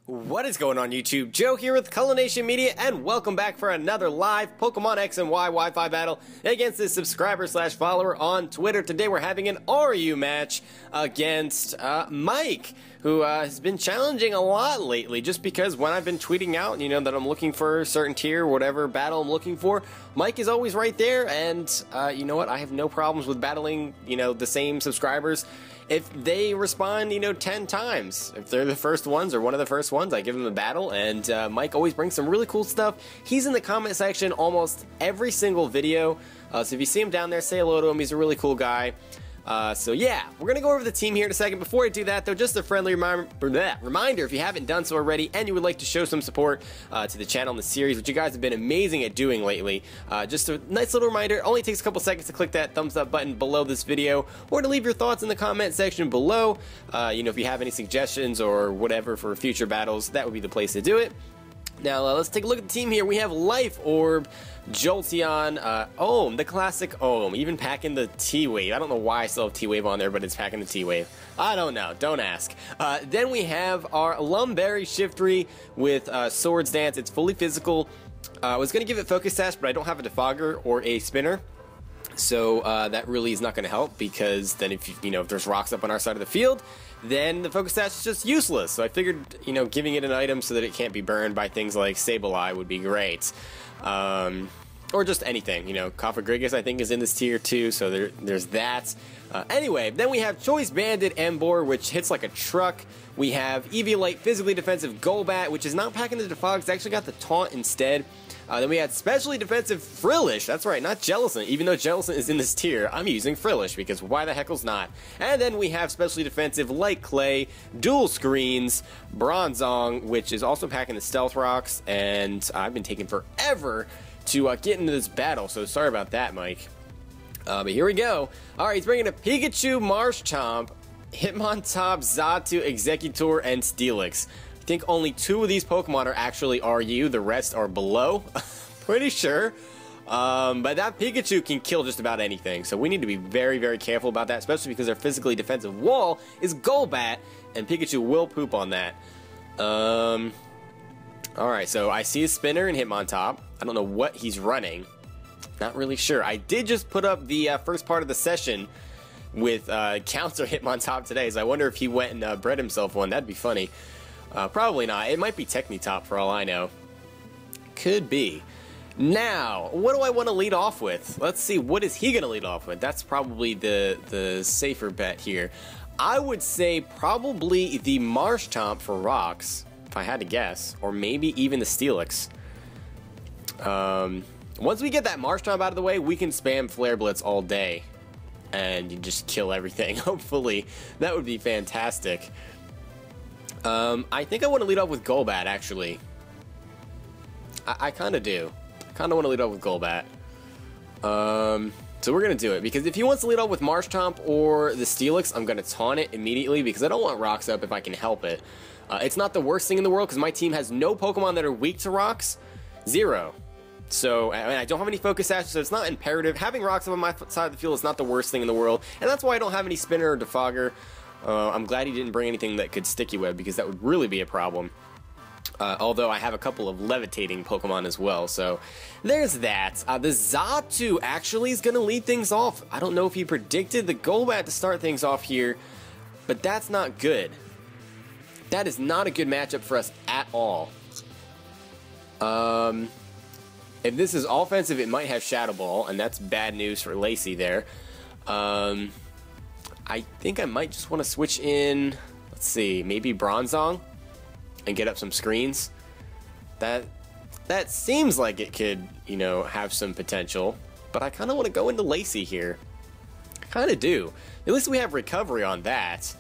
What is going on YouTube? Joe here with Culination Media, and welcome back for another live Pokemon X and Y Wi-Fi battle against this subscriber/follower on Twitter. Today we're having an RU match against Mike, who has been challenging a lot lately, just because when I've been tweeting out, that I'm looking for a certain tier, whatever battle I'm looking for, Mike is always right there, and you know what? I have no problems with battling, the same subscribers. If they respond, 10 times, if they're the first ones or one of the first ones, I give them a battle, and Mike always brings some really cool stuff. He's in the comment section almost every single video, so if you see him down there, say hello to him. He's a really cool guy. So yeah, we're going to go over the team here in a second. Before I do that, though, just a friendly reminder, if you haven't done so already and you would like to show some support to the channel and the series, which you guys have been amazing at doing lately, just a nice little reminder. It only takes a couple seconds to click that thumbs up button below this video, or to leave your thoughts in the comment section below. If you have any suggestions or whatever for future battles, that would be the place to do it. Now, let's take a look at the team here. We have Life Orb, Jolteon, Ohm, the classic Ohm, even packing the T-Wave. I don't know why I still have T-Wave on there, but it's packing the T-Wave. I don't know. Don't ask. Then we have our Lumberry Shiftry with Swords Dance. It's fully physical. I was going to give it Focus Sash, but I don't have a Defogger or a Spinner. So that really is not going to help, because then if there's rocks up on our side of the field, then the Focus Sash is just useless. So I figured, giving it an item so that it can't be burned by things like Sableye would be great. Or just anything, Cofagrigus I think is in this tier too, so there's that. Anyway, then we have Choice Banded Emboar, which hits like a truck. We have Eviolite Physically Defensive Golbat, which is not packing the Defog, it's actually got the Taunt instead. Then we had Specially Defensive Frillish, that's right, not Jellicent. Even though Jellicent is in this tier, I'm using Frillish, because why the heckle's not? And then we have Specially Defensive Light Clay, Dual Screens, Bronzong, which is also packing the Stealth Rocks, and I've been taking forever to get into this battle, so sorry about that, Mike. But here we go. Alright, he's bringing a Pikachu, Marshtomp, Hitmontop, Xatu, Executor, and Steelix. I think only 2 of these Pokemon are actually RU, the rest are below. Pretty sure. But that Pikachu can kill just about anything, so we need to be very, very careful about that, especially because their physically defensive wall is Golbat, and Pikachu will poop on that. Alright, so I see a Spinner and Hitmontop. I don't know what he's running. Not really sure. I did just put up the first part of the session with Counter Hitmontop today, so I wonder if he went and bred himself one. That'd be funny. Probably not. It might be Technitop for all I know. Could be. Now, what do I want to lead off with? Let's see, what is he going to lead off with? That's probably the safer bet here. I would say probably the Marshtomp for rocks, if I had to guess, or maybe even the Steelix. Once we get that Marshtomp out of the way, we can spam Flare Blitz all day, and you just kill everything, hopefully. That would be fantastic. I think I want to lead off with Golbat, actually. I kind of do. I kind of want to lead off with Golbat. So we're going to do it, because if he wants to lead off with Marshtomp or the Steelix, I'm going to taunt it immediately, because I don't want rocks up if I can help it. It's not the worst thing in the world, because my team has no Pokemon that are weak to rocks. 0. So, I don't have any Focus Sashes, so it's not imperative. Having rocks up on my side of the field is not the worst thing in the world, and that's why I don't have any Spinner or Defogger. I'm glad he didn't bring anything that could Sticky Web, because that would really be a problem. Although I have a couple of levitating Pokemon as well, so there's that. The Xatu actually is going to lead things off. I don't know if he predicted the Golbat to start things off here, but that's not good. That is not a good matchup for us at all. If this is offensive, it might have Shadow Ball, and that's bad news for Lacey there. I think I might just want to switch in, let's see, maybe Bronzong and get up some screens. That seems like it could, have some potential, but I kind of want to go into Lacey here. I kind of do. At least we have recovery on that.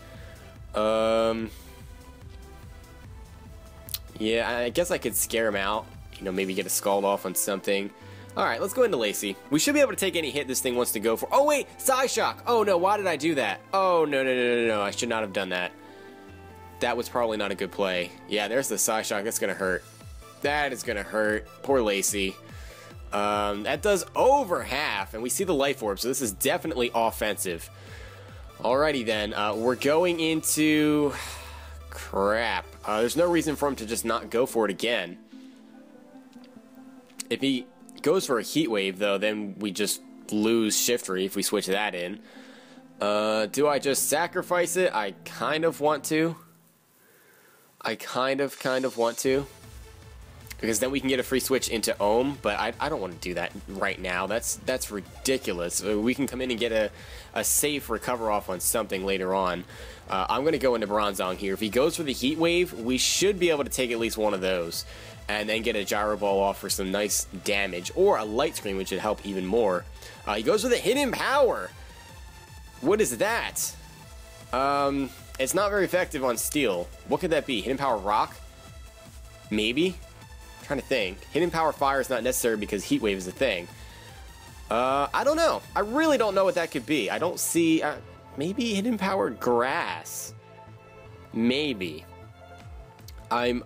Yeah, I guess I could scare him out. Maybe get a Scald off on something. Alright, let's go into Lacey. We should be able to take any hit this thing wants to go for. Oh wait, Psyshock! Oh no, why did I do that? Oh no, I should not have done that. That was probably not a good play. Yeah, there's the Psyshock, that's gonna hurt. That is gonna hurt. Poor Lacey. That does over half, and we see the Life Orb, so this is definitely offensive. Alrighty then, we're going into crap. There's no reason for him to just not go for it again. If he goes for a Heat Wave, though, then we just lose Shiftry if we switch that in. Do I just sacrifice it? I kind of want to. I kind of want to. Because then we can get a free switch into Ohm, but I don't want to do that right now. That's ridiculous. We can come in and get a safe recover off on something later on. I'm going to go into Bronzong here. If he goes for the Heat Wave, we should be able to take at least one of those. And then get a Gyro Ball off for some nice damage. Or a Light Screen, which would help even more. He goes for the Hidden Power. What is that? It's not very effective on Steel. What could that be? Hidden Power Rock? Maybe? I'm trying to think. Hidden Power Fire is not necessary because Heat Wave is a thing. I don't know. I really don't know what that could be. I don't see... maybe Hidden Power Grass. Maybe. I'm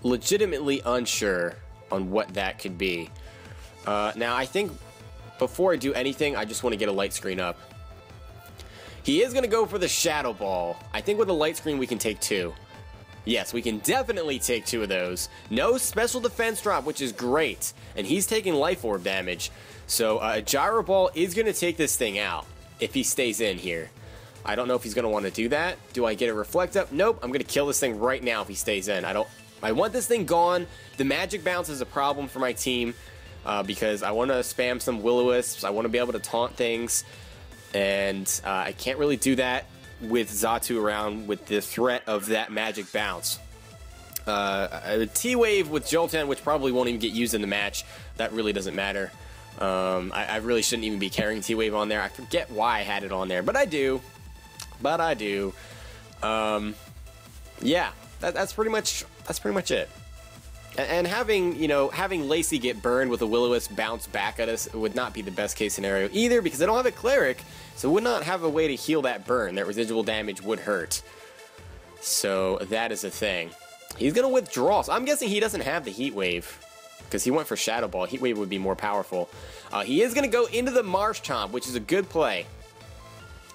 legitimately unsure on what that could be. Now, I think before I do anything, I just want to get a Light Screen up. He is going to go for the Shadow Ball. I think with a Light Screen, we can take 2. Yes, we can definitely take 2 of those. No special defense drop, which is great. And he's taking Life Orb damage. So a Gyro Ball is going to take this thing out if he stays in here. I don't know if he's going to want to do that. Do I get a Reflect Up? Nope, I'm going to kill this thing right now if he stays in. I want this thing gone. The Magic Bounce is a problem for my team because I want to spam some Will-O-Wisps. I want to be able to taunt things. And I can't really do that with Xatu around with the threat of that Magic Bounce. A T-Wave with Jolteon, which probably won't even get used in the match. That really doesn't matter. I really shouldn't even be carrying T-Wave on there. I forget why I had it on there, but I do. Yeah, that's pretty much it. And having Lacey get burned with a Will-O-Wisp bounce back at us would not be the best case scenario either, because I don't have a Cleric, so would not have a way to heal that burn. That residual damage would hurt. So that is a thing. He's gonna withdraw. So I'm guessing he doesn't have the Heat Wave, because he went for Shadow Ball. Heat Wave would be more powerful. He is gonna go into the Marshtomp, which is a good play.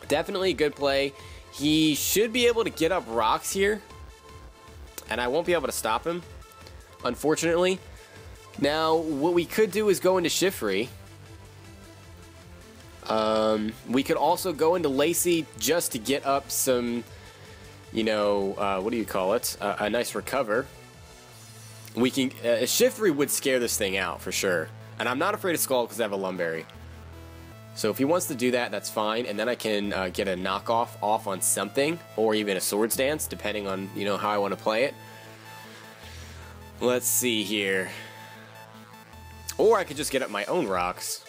Definitely a good play. He should be able to get up rocks here, and I won't be able to stop him, unfortunately. Now, what we could do is go into Shiftry. We could also go into Lacey just to get up some, what do you call it? A nice recover. We can, Shiftry would scare this thing out for sure. And I'm not afraid of Skull because I have a Lumberry. So if he wants to do that, that's fine. And then I can get a knockoff off on something, or even a Swords Dance, depending on, how I want to play it. Let's see here. Or I could just get up my own rocks.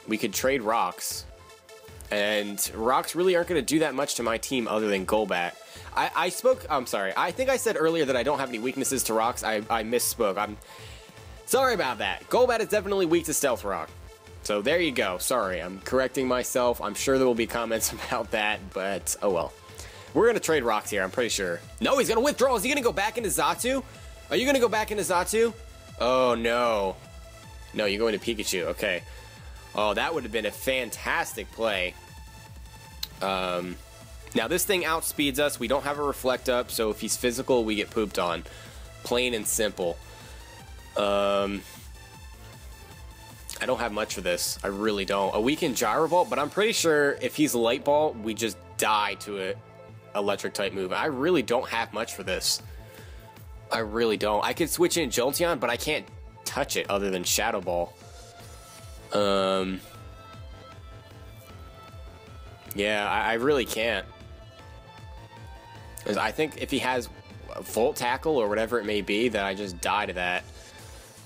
We could trade rocks. And rocks really aren't going to do that much to my team other than Golbat. I'm sorry. I think I said earlier that I don't have any weaknesses to rocks. I misspoke. I'm sorry about that. Golbat is definitely weak to Stealth Rock. So there you go. Sorry, I'm correcting myself. I'm sure there will be comments about that, but oh well. We're going to trade rocks here, I'm pretty sure. No, he's going to withdraw. Is he going to go back into Xatu? Are you going to go back into Xatu? Oh, no. No, you're going to Pikachu. Okay. Oh, that would have been a fantastic play. Now, this thing outspeeds us. We don't have a Reflect Up, so if he's physical, we get pooped on. Plain and simple. I don't have much for this. I really don't. A weakened Gyro Ball, but I'm pretty sure if he's Light Ball, we just die to it. Electric type move. I really don't have much for this. I really don't. I could switch in Jolteon, but I can't touch it other than Shadow Ball. Yeah, I really can't. 'Cause I think if he has Volt Tackle or whatever it may be, that I just die to that.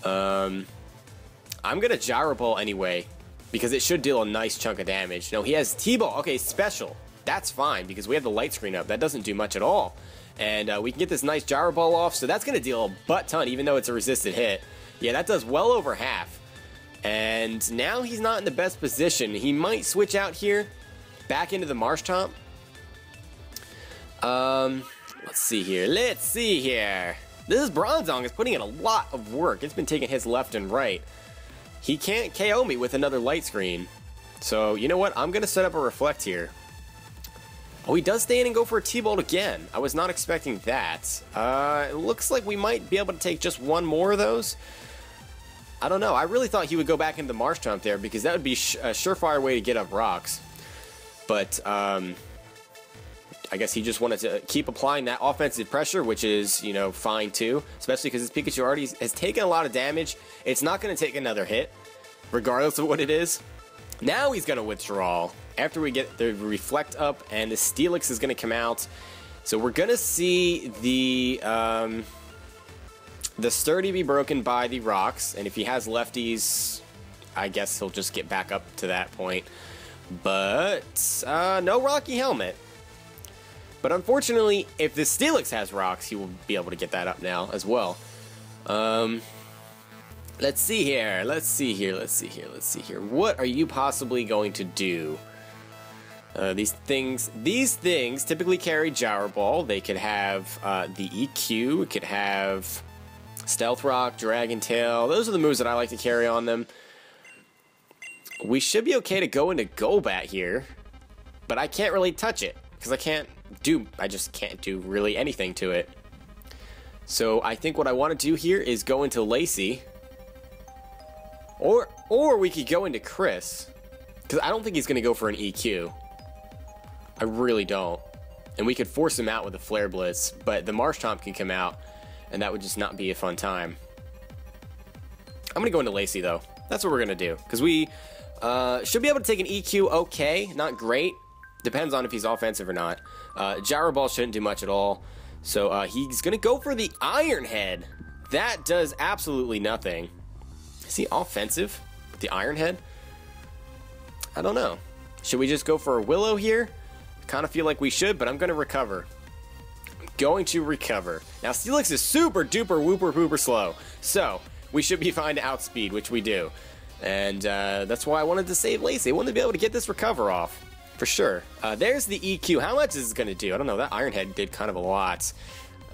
I'm gonna Gyro Ball anyway, because it should deal a nice chunk of damage. No, he has T-Ball. Okay, special. That's fine, because we have the Light Screen up. That doesn't do much at all. And we can get this nice Gyro Ball off, so that's going to deal a butt-ton, even though it's a resisted hit. Yeah, that does well over half. And now he's not in the best position. He might switch out here, back into the Marshtomp. Let's see here. This Bronzong is putting in a lot of work. It's been taking hits left and right. He can't KO me with another Light Screen. So, you know what? I'm going to set up a Reflect here. Oh, he does stay in and go for a T-Bolt again. I was not expecting that. It looks like we might be able to take just one more of those. I don't know. I really thought he would go back into the Marshtomp there because that would be a surefire way to get up rocks. But, I guess he just wanted to keep applying that offensive pressure, which is, you know, fine too. Especially because his Pikachu already has taken a lot of damage. It's not going to take another hit, regardless of what it is. Now he's going to withdraw after we get the Reflect up, and the Steelix is going to come out. So we're going to see the Sturdy be broken by the rocks, and if he has lefties, I guess he'll just get back up to that point. But no Rocky Helmet. But unfortunately, if the Steelix has rocks, he will be able to get that up now as well. Let's see here. Let's see here. What are you possibly going to do? These things typically carry Gyro Ball. They could have the EQ. It could have Stealth Rock, Dragon Tail. Those are the moves that I like to carry on them. We should be okay to go into Golbat here, but I can't really touch it because I just can't do really anything to it. So I think what I want to do here is go into Lacey. Or we could go into Chris, because I don't think he's going to go for an EQ. I really don't. And we could force him out with a Flare Blitz, but the Marshtomp can come out, and that would just not be a fun time. I'm going to go into Lacey, though. That's what we're going to do, because we should be able to take an EQ okay, not great. Depends on if he's offensive or not. Gyro Ball shouldn't do much at all, so he's going to go for the Iron Head. That does absolutely nothing. Is he offensive with the Iron Head? I don't know. Should we just go for a Willow here? I kind of feel like we should, but I'm going to recover. I'm going to recover. Now, Steelix is super duper whooper pooper slow, so we should be fine to outspeed, which we do. And that's why I wanted to save Lacey. I wanted to be able to get this recover off, for sure. There's the EQ. How much is it going to do? I don't know. That Iron Head did kind of a lot.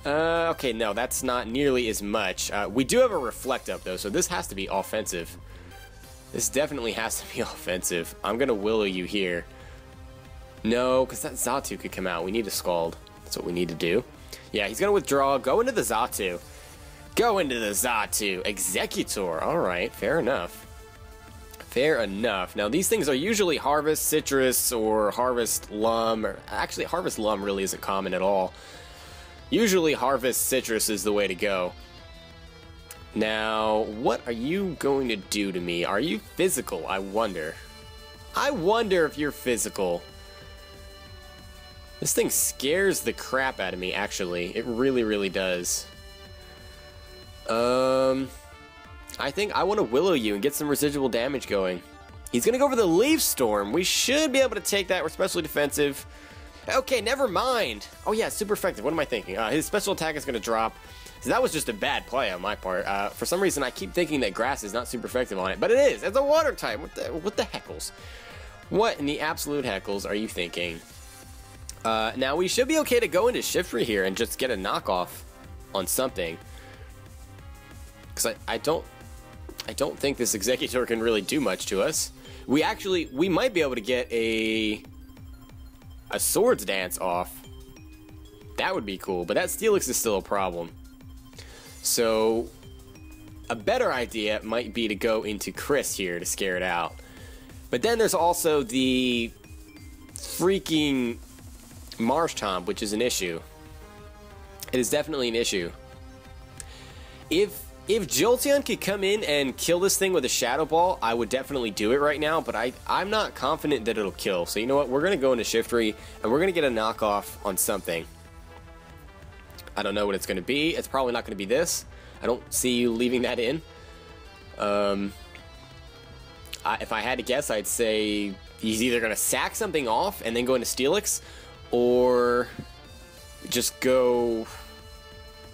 Okay, no, that's not nearly as much. We do have a Reflect up, though, so this has to be offensive. This definitely has to be offensive. I'm going to Willow you here. No, because that Xatu could come out. We need a Scald. That's what we need to do. Yeah, he's going to withdraw. Go into the Xatu. Go into the Xatu. Executor. All right, fair enough. Fair enough. Now, these things are usually Harvest Citrus or Harvest Lum. Or actually, Harvest Lum really isn't common at all. Usually Harvest Citrus is the way to go. Now, what are you going to do to me? Are you physical? I wonder. I wonder if you're physical. This thing scares the crap out of me, actually. It really, really does. I think I want to Willow you and get some residual damage going. He's going to go for the Leaf Storm. We should be able to take that. We're specially defensive. Okay, never mind. Oh yeah, super effective. What am I thinking? His special attack is going to drop. So that was just a bad play on my part. For some reason, I keep thinking that Grass is not super effective on it, but it is. It's a Water type. What the heckles? What in the absolute heckles are you thinking? Now we should be okay to go into Shiftry here and just get a knockoff on something. Because I don't think this Executor can really do much to us. We might be able to get a Swords Dance off. That would be cool, but that Steelix is still a problem. So a better idea might be to go into Chris here to scare it out. But then there's also the freaking Marshtomp, which is an issue. It is definitely an issue. If Jolteon could come in and kill this thing with a Shadow Ball, I would definitely do it right now, but I'm not confident that it'll kill. So you know what? We're going to go into Shiftry, and we're going to get a knockoff on something. I don't know what it's going to be. It's probably not going to be this. I don't see you leaving that in. If I had to guess, I'd say he's either going to sack something off and then go into Steelix, or just go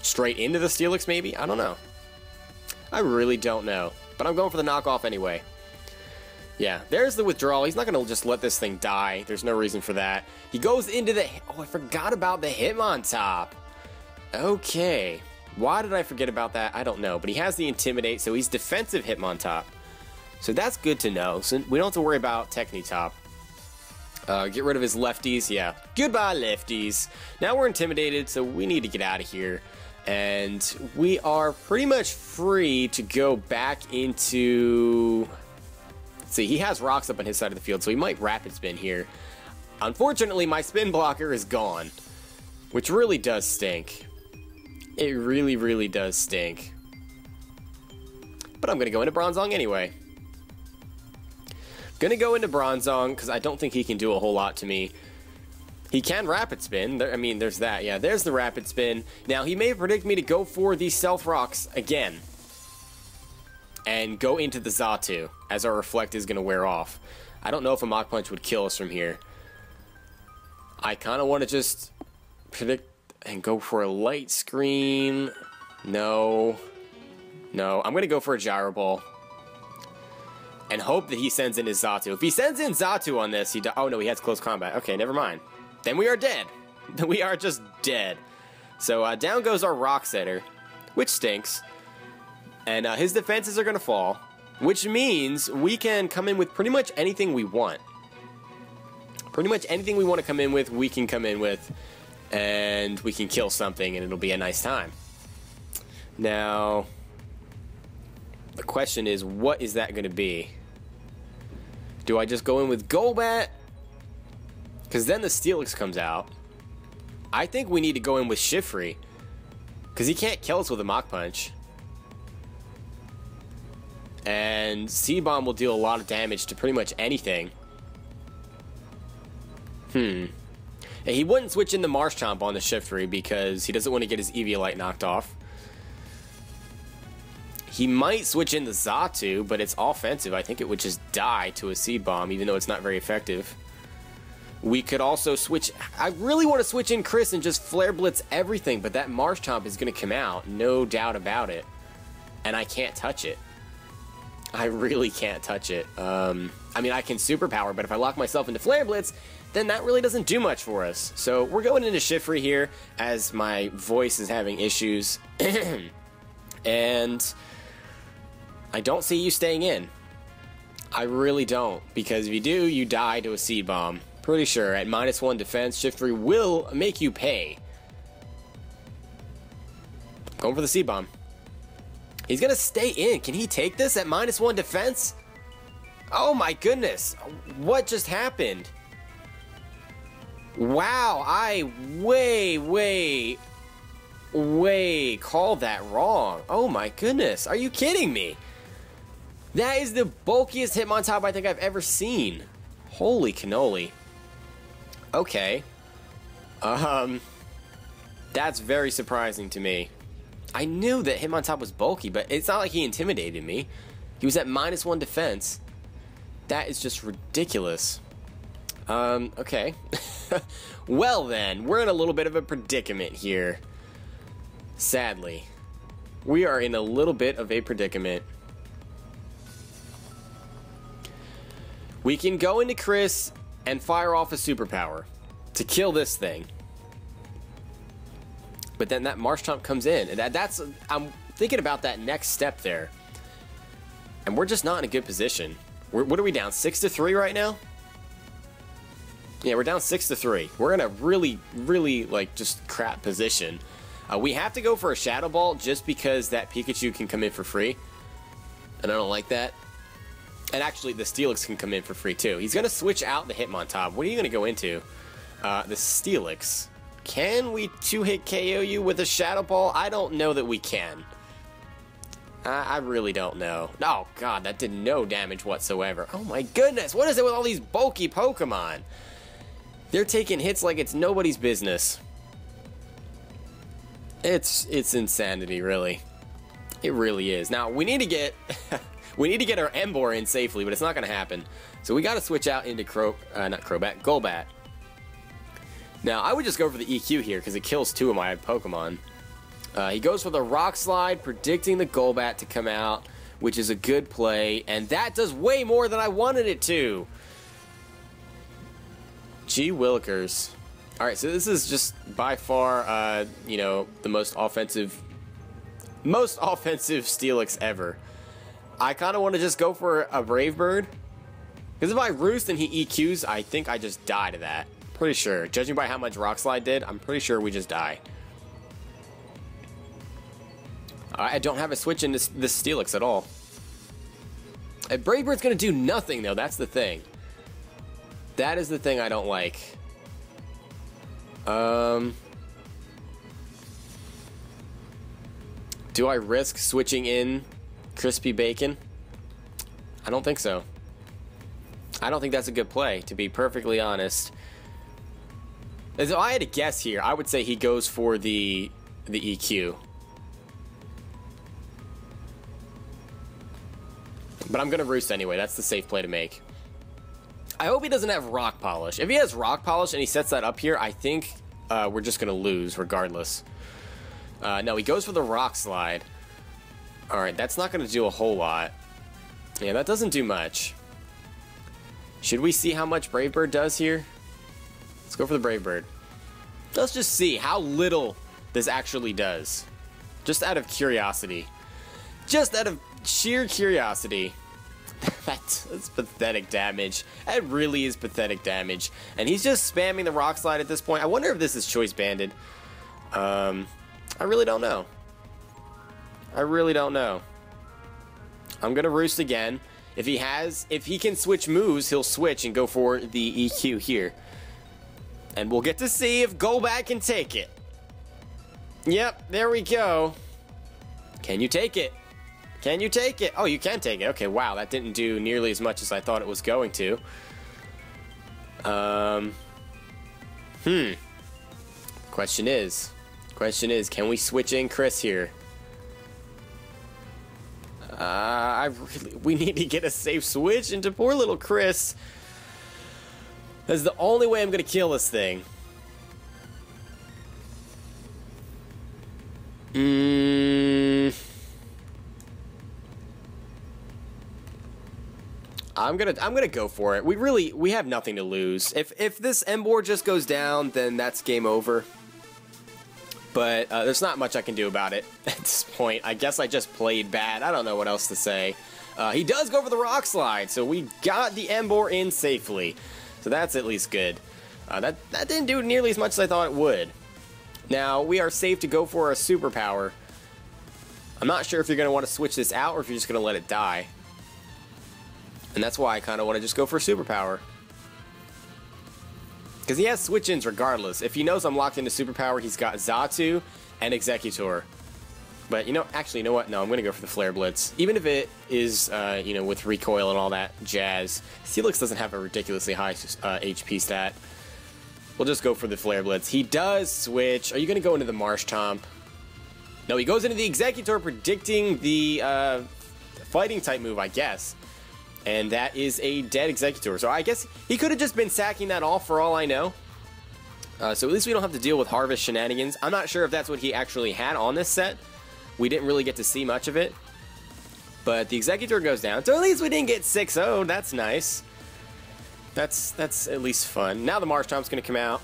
straight into the Steelix maybe? I don't know. I really don't know. But I'm going for the knockoff anyway. Yeah, there's the withdrawal. He's not going to just let this thing die. There's no reason for that. He goes into the... Oh, I forgot about the Hitmontop. Okay. Why did I forget about that? I don't know. But he has the Intimidate, so he's defensive Hitmontop. So that's good to know. So we don't have to worry about Technitop. Get rid of his lefties. Yeah. Goodbye, lefties. Now we're intimidated, so we need to get out of here. And we are pretty much free to go back into... Let's see, he has rocks up on his side of the field, so he might rapid spin here. Unfortunately, my spin blocker is gone, which really does stink. It really, really does stink. But I'm going to go into Bronzong anyway. Going to go into Bronzong because I don't think he can do a whole lot to me. He can rapid spin. I mean, there's that. Yeah, there's the rapid spin. Now, he may predict me to go for the Stealth Rocks again. And go into the Xatu, as our Reflect is going to wear off. I don't know if a Mach Punch would kill us from here. I kind of want to just predict and go for a Light Screen. No. No, I'm going to go for a Gyro Ball. And hope that he sends in his Xatu. If he sends in Xatu on this, oh no, he has Close Combat. Okay, never mind. Then we are dead. We are just dead. So down goes our Rock Setter, which stinks. And his defenses are going to fall, which means we can come in with pretty much anything we want. Pretty much anything we want to come in with, we can come in with, and we can kill something, and it'll be a nice time. Now, the question is, what is that going to be? Do I just go in with Golbat? Because then the Steelix comes out. I think we need to go in with Shiftry, because he can't kill us with a Mach Punch. And C-Bomb will deal a lot of damage to pretty much anything. And he wouldn't switch in the Marshtomp on the Shiftry because he doesn't want to get his Eviolite knocked off. He might switch in the Xatu, but it's offensive. I think it would just die to a C-Bomb, even though it's not very effective. We could also switch... I really want to switch in Chris and just Flare Blitz everything, but that Marshtomp is going to come out, no doubt about it. And I can't touch it. I really can't touch it. I mean, I can Superpower, but if I lock myself into Flare Blitz, then that really doesn't do much for us. So we're going into Shiftry here, as my voice is having issues. And I don't see you staying in. I really don't, because if you do, you die to a Seed Bomb. Pretty sure at -1 defense, Shiftry will make you pay. Going for the Seed Bomb. He's going to stay in. Can he take this at -1 defense? Oh my goodness. What just happened? Wow, I way called that wrong. Oh my goodness. Are you kidding me? That is the bulkiest Hitmontop I think I've ever seen. Holy cannoli. Okay. That's very surprising to me. I knew that Hitmontop was bulky, but it's not like he intimidated me. He was at -1 defense. That is just ridiculous. Okay. Well then, we're in a little bit of a predicament here. Sadly. We are in a little bit of a predicament. We can go into Chris and fire off a Superpower to kill this thing. But then that Marshtomp comes in, and that's I'm thinking about that next step there. And we're just not in a good position. What are we down? 6-3 right now? Yeah, we're down 6-3. We're in a really like just crap position. We have to go for a Shadow Ball just because that Pikachu can come in for free, and I don't like that. And actually, the Steelix can come in for free too. He's gonna switch out the Hitmontop. What are you gonna go into? The Steelix. Can we 2-hit KO you with a Shadow Ball? I don't know that we can. I really don't know. Oh god, that did no damage whatsoever. Oh my goodness, what is it with all these bulky Pokemon? They're taking hits like it's nobody's business. It's insanity, really. It really is. Now, we need to get we need to get our Emboar in safely, but it's not going to happen. So we got to switch out into Golbat. Now, I would just go for the EQ here because it kills 2 of my Pokemon. He goes for the Rock Slide, predicting the Golbat to come out, which is a good play, and that does way more than I wanted it to. Gee willikers. Alright, so this is just by far, you know, the most offensive Steelix ever. I kind of want to just go for a Brave Bird Because if I roost and he EQs, I think I just die to that. Pretty sure. Judging by how much Rock Slide did, I'm pretty sure we just die. I don't have a switch in this Steelix at all. Brave Bird's going to do nothing, though. That's the thing. That is the thing I don't like. Do I risk switching in Crispy Bacon? I don't think so. I don't think that's a good play, to be perfectly honest. If I had to guess here, I would say he goes for the EQ. But I'm going to roost anyway. That's the safe play to make. I hope he doesn't have Rock Polish. If he has Rock Polish and he sets that up here, I think we're just going to lose regardless. No, he goes for the Rock Slide. Alright, that's not going to do a whole lot. Yeah, that doesn't do much. Should we see how much Brave Bird does here? Let's go for the Brave Bird. Let's just see how little this actually does. Just out of curiosity. Just out of sheer curiosity. That's pathetic damage. That really is pathetic damage. And he's just spamming the Rock Slide at this point. I wonder if this is choice banded. I really don't know. I really don't know. I'm gonna roost again. If he can switch moves, he'll switch and go for the EQ here. And we'll get to see if Golbat can take it. Yep, there we go. Can you take it? Can you take it? Oh, you can take it. Okay, wow, that didn't do nearly as much as I thought it was going to. Question is, can we switch in Chris here? We need to get a safe switch into poor little Chris. That's the only way I'm gonna kill this thing. I'm gonna go for it. We have nothing to lose. If this Emboar just goes down, then that's game over. But there's not much I can do about it at this point. I guess I just played bad. I don't know what else to say. He does go for the Rock Slide, so we got the Emboar in safely. So that's at least good. That didn't do nearly as much as I thought it would. Now, we are safe to go for a Superpower. I'm not sure if you're going to want to switch this out or if you're just going to let it die. And that's why I kind of want to just go for a Superpower. Because he has switch-ins regardless. If he knows I'm locked into Superpower, he's got Xatu and Executor. But, actually, you know what? No, I'm going to go for the Flare Blitz. Even if it is, with recoil and all that jazz. Steelix doesn't have a ridiculously high HP stat. We'll just go for the Flare Blitz. He does switch. Are you going to go into the Marshtomp? No, he goes into the Executor, predicting the fighting type move, I guess. And that is a dead Executor. So I guess he could have just been sacking that off for all I know. So at least we don't have to deal with Harvest shenanigans. I'm not sure if that's what he actually had on this set. We didn't really get to see much of it. But the Executor goes down. So at least we didn't get 6-0. That's nice. That's at least fun. Now the Marshtomp's going to come out.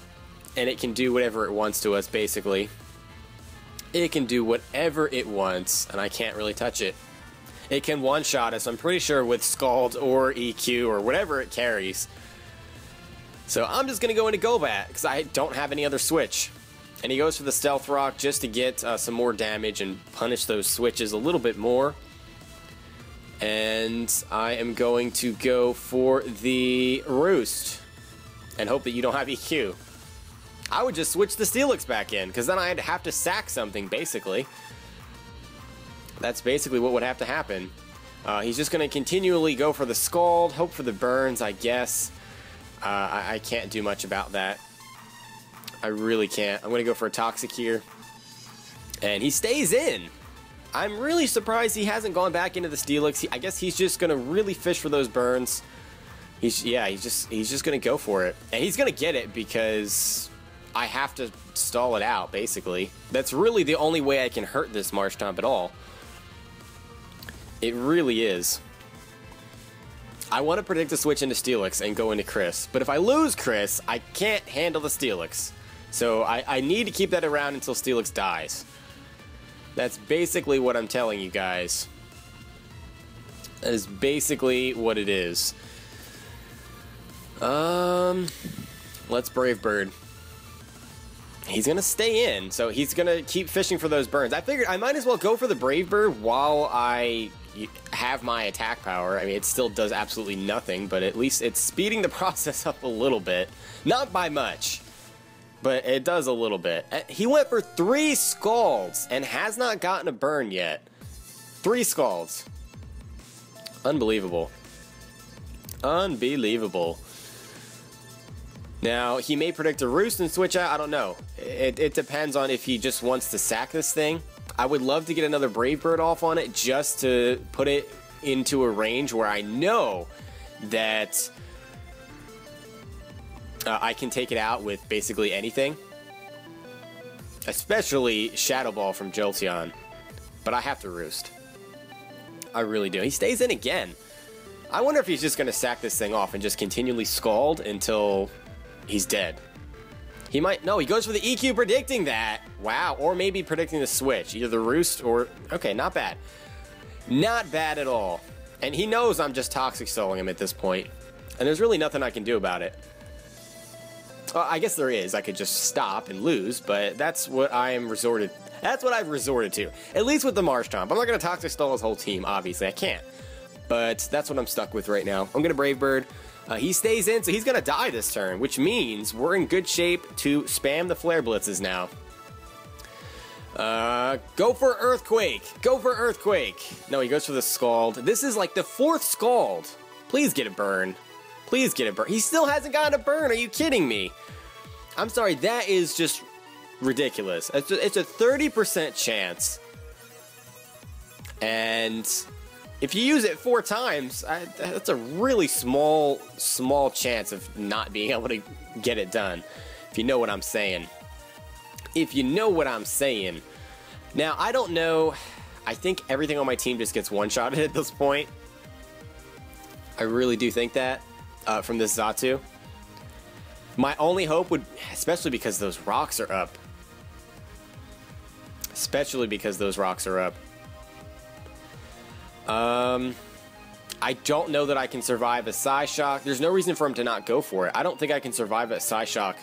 And it can do whatever it wants to us, basically. It can do whatever it wants. And I can't really touch it. It can one-shot us, I'm pretty sure, with Scald or EQ or whatever it carries. So I'm just going to go into Golbat, because I don't have any other switch. And he goes for the Stealth Rock just to get some more damage and punish those switches a little bit more. And I am going to go for the Roost and hope that you don't have EQ. I would just switch the Steelix back in, because then I'd have to sack something, basically. That's basically what would have to happen. He's just going to continually go for the Scald, hope for the burns, I guess. I can't do much about that. I really can't. I'm going to go for a Toxic here. And he stays in. I'm really surprised he hasn't gone back into the Steelix. I guess he's just going to really fish for those burns. He's just going to go for it. And he's going to get it because I have to stall it out, basically. That's really the only way I can hurt this Marshtomp at all. It really is. I want to predict a switch into Steelix and go into Chris. But if I lose Chris, I can't handle the Steelix. So I need to keep that around until Steelix dies. That's basically what I'm telling you guys. That is basically what it is. Let's Brave Bird. He's gonna stay in, so he's gonna keep fishing for those burns. I figured I might as well go for the Brave Bird while I have my attack power. I mean, it still does absolutely nothing, but at least it's speeding the process up a little bit. Not by much, but it does a little bit. He went for 3 Scalds and has not gotten a burn yet. 3 Scalds. Unbelievable. Unbelievable. Now, he may predict a Roost and switch out. I don't know. It depends on if he just wants to sack this thing. I would love to get another Brave Bird off on it just to put it into a range where I know that I can take it out with basically anything. Especially Shadow Ball from Jolteon. But I have to Roost. I really do. He stays in again. I wonder if he's just going to sack this thing off and just continually Scald until he's dead. He might... No, he goes for the EQ predicting that. Wow. Or maybe predicting the switch. Either the Roost or... Okay, not bad. Not bad at all. And he knows I'm just Toxic Stalling him at this point. And there's really nothing I can do about it. Well, I guess there is. I could just stop and lose, but that's what I've resorted to. At least with the Marshtomp. I'm not going to Toxic Stall his whole team, obviously. I can't. But that's what I'm stuck with right now. I'm going to Brave Bird. He stays in, so he's going to die this turn, which means we're in good shape to spam the Flare Blitzes now. Go for Earthquake. Go for Earthquake. No, he goes for the Scald. This is like the 4th Scald. Please get a burn. Please get a burn. He still hasn't gotten a burn. Are you kidding me? I'm sorry. That is just ridiculous. It's a 30% chance. And if you use it 4 times, that's a really small chance of not being able to get it done. If you know what I'm saying. If you know what I'm saying. Now, I don't know. I think everything on my team just gets one-shotted at this point. I really do think that from this Xatu. My only hope would, especially because those rocks are up. Especially because those rocks are up. I don't know that I can survive a Psyshock. There's no reason for him to not go for it. I don't think I can survive a Psyshock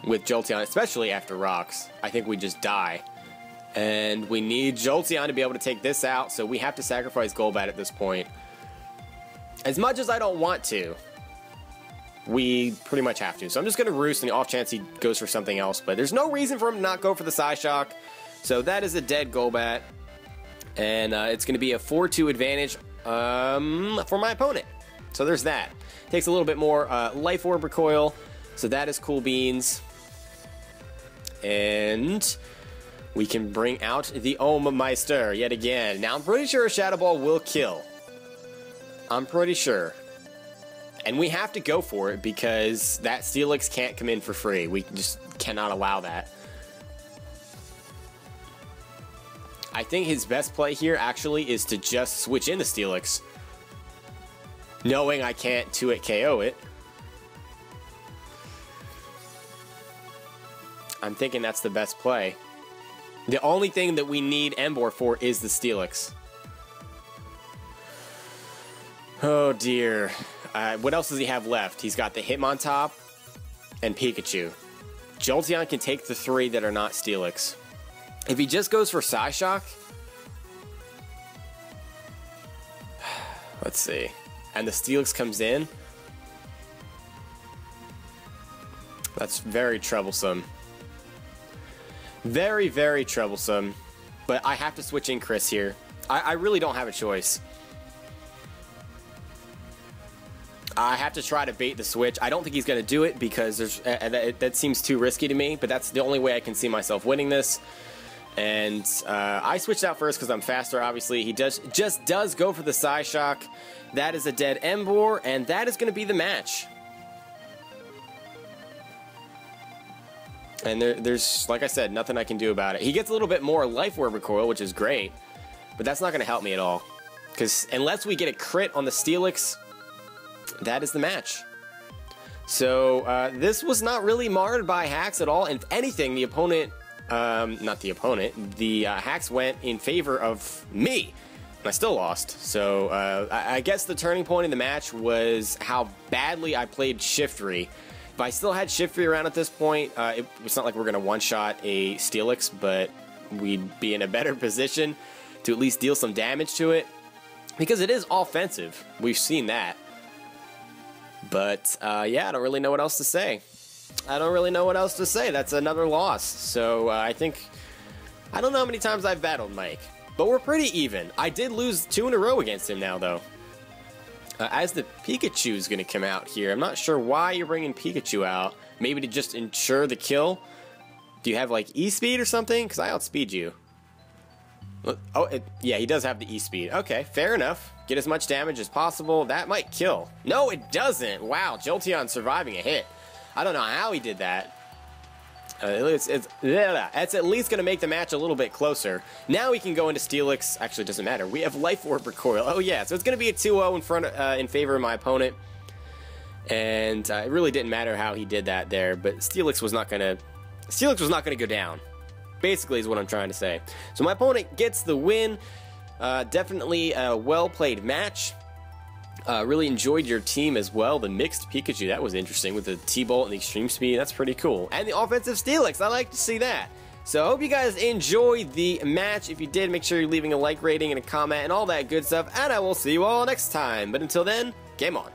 with Jolteon, especially after rocks. I think we just die. And we need Jolteon to be able to take this out, so we have to sacrifice Golbat at this point. As much as I don't want to, we pretty much have to. So I'm just going to Roost in the off chance he goes for something else. But there's no reason for him to not go for the Psyshock. So that is a dead Golbat. And it's going to be a 4-2 advantage for my opponent. So there's that. Takes a little bit more Life Orb recoil. So that is cool beans. And we can bring out the Oma Meister yet again. Now I'm pretty sure a Shadow Ball will kill. I'm pretty sure. And we have to go for it because that Steelix can't come in for free. We just cannot allow that. I think his best play here actually is to just switch in the Steelix. Knowing I can't 2-hit KO it. I'm thinking that's the best play. The only thing that we need Emboar for is the Steelix. Oh dear. What else does he have left? He's got the Hitmontop and Pikachu. Jolteon can take the 3 that are not Steelix. If he just goes for Psyshock... Let's see. And the Steelix comes in... That's very troublesome. Very, very troublesome. But I have to switch in Chris here. I really don't have a choice. I have to try to bait the switch. I don't think he's going to do it because there's, that seems too risky to me. But that's the only way I can see myself winning this. And I switched out first because I'm faster, obviously. He just does go for the Psyshock. That is a dead Emboar, and that is going to be the match. And there's, like I said, nothing I can do about it. He gets a little bit more Life Orb recoil, which is great. But that's not going to help me at all. Because unless we get a crit on the Steelix, that is the match. So this was not really marred by hacks at all. And if anything, the opponent... not the opponent. The hacks went in favor of me. I still lost. So I guess the turning point in the match was how badly I played Shiftry. If I still had Shiftry around at this point, it's not like we're going to one-shot a Steelix, but we'd be in a better position to at least deal some damage to it. Because it is offensive. We've seen that. But, yeah, I don't really know what else to say. That's another loss. So, I think... I don't know how many times I've battled Mike. But we're pretty even. I did lose 2 in a row against him now, though. As the Pikachu's going to come out here, I'm not sure why you're bringing Pikachu out. Maybe to just ensure the kill? Do you have, like, E-Speed or something? Because I outspeed you. Oh, yeah, he does have the E-Speed. Okay, fair enough. Get as much damage as possible. That might kill. No, it doesn't. Wow, Jolteon surviving a hit. I don't know how he did that. It's at least going to make the match a little bit closer. Now we can go into Steelix. Actually, it doesn't matter. We have Life Orb Recoil. Oh, yeah, so it's going to be a 2-0 in favor of my opponent. And it really didn't matter how he did that there, but Steelix was not going to go down. Basically is what I'm trying to say. So my opponent gets the win. Definitely a well-played match. Really enjoyed your team as well. The mixed Pikachu, that was interesting with the T-Bolt and the Extreme Speed. That's pretty cool. And the offensive Steelix, I like to see that. So I hope you guys enjoyed the match. If you did, make sure you're leaving a like rating and a comment and all that good stuff. And I will see you all next time. But until then, game on.